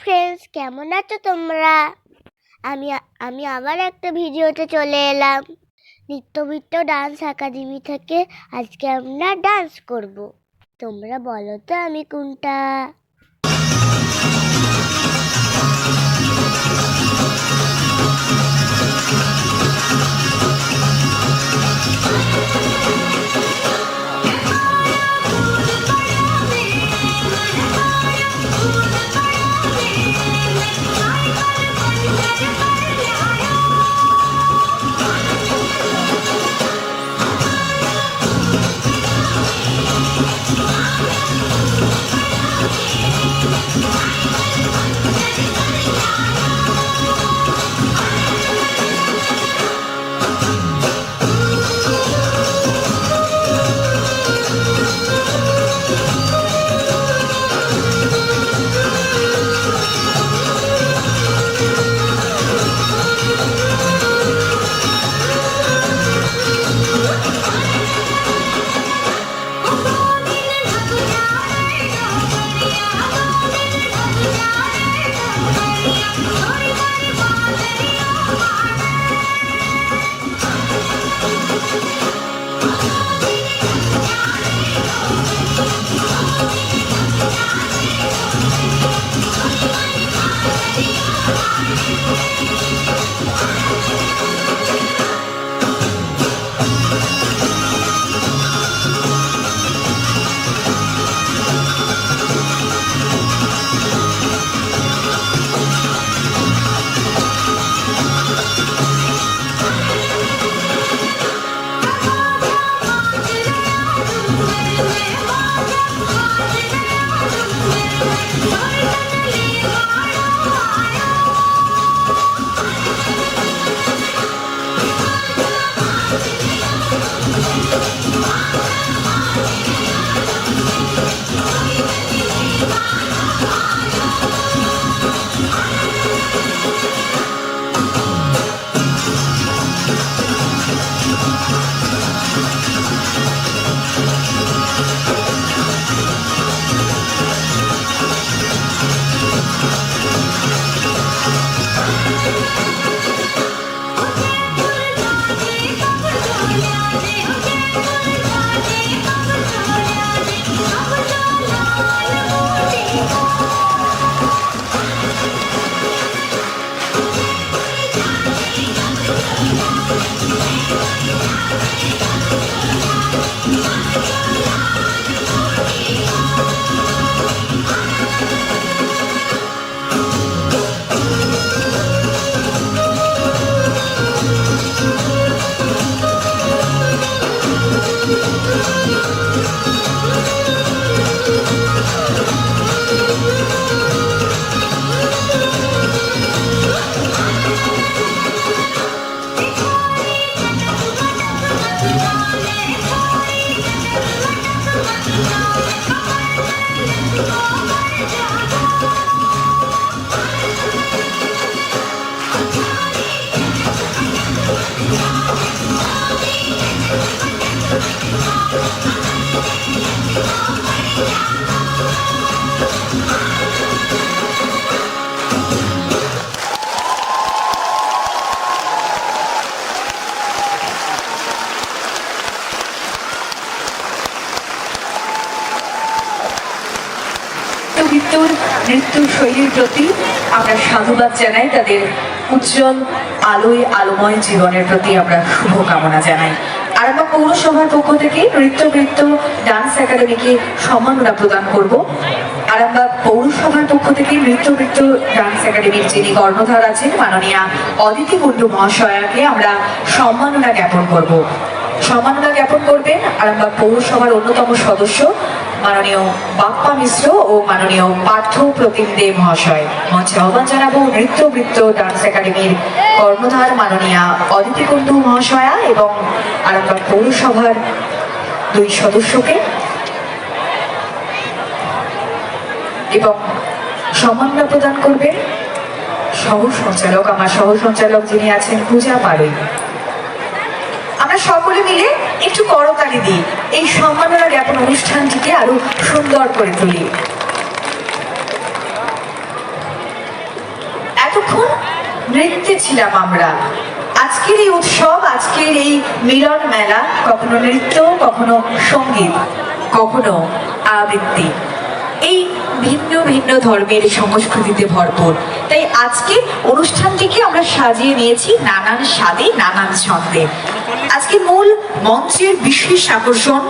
Friends, কেমন আছো তোমরা? আমি আমি আবার একটা ভিডিওতে চলে এলাম। নিত্যবিত্ত ডান্স একাডেমি থেকে আজকে আমরা ডান্স করব। তোমরা বলো তো আমি কোনটা? নৃত্য শৈলীর প্রতি আমরা সাধুবাদ জানাই, তাদের উজ্জ্বল আলোয় আলোময় জীবনের প্রতি আমরা শুভকামনা জানাই। আরামবাগ পৌরসভার পক্ষ থেকে নৃত্যবৃত্ত ডান্স একাডেমিকে সম্মাননা প্রদান করব। আরামবাগ পৌরসভার পক্ষ থেকে নৃত্যবৃত্ত ডান্স একাডেমির যিনি কর্ণধার আছেন মাননীয়া অদিতি কুণ্ডু মহাশয়াকে আমরা সম্মাননা জ্ঞাপন করব। সম্মাননা জ্ঞাপন করবেন আরামবাগ পৌরসভার অন্যতম সদস্য মাননীয় বাপ্পা মিশ্র ও মাননীয় পার্থ প্রতিম দে মহাশয়। মঞ্চে আহ্বান জানাবো নৃত্যবৃত্ত ডান্স একাডেমির কর্ণধার মাননীয়া অদিতি কুণ্ডু মহাশয়া এবং আরামবাগ পৌরসভার দুই সদস্যকে, এবং সম্মাননা প্রদান করবেন সহ সঞ্চালক, আমার সহ সঞ্চালক যিনি আছেন পূজা পাড়ুই। আমরা সকলে মিলে একটু করতালি দিই, এই সম্মাননা জ্ঞাপন অনুষ্ঠানটিকে আরো সুন্দর করে তুলি। নৃত্যে ছিলাম আমরা। আজকের এই উৎসব, আজকের এই মিলন মেলা কখনো নৃত্য, কখনো সঙ্গীত, কখনো আবৃত্তি, এই ভিন্ন ভিন্ন ধর্মের সংস্কৃতিতে ভরপুর। তাই আজকে অনুষ্ঠানটিকে আমরা সাজিয়ে নিয়েছি নানান স্বাদে, নানান ছন্দে। আজকে মূল মঞ্চের বিশেষ আকর্ষণ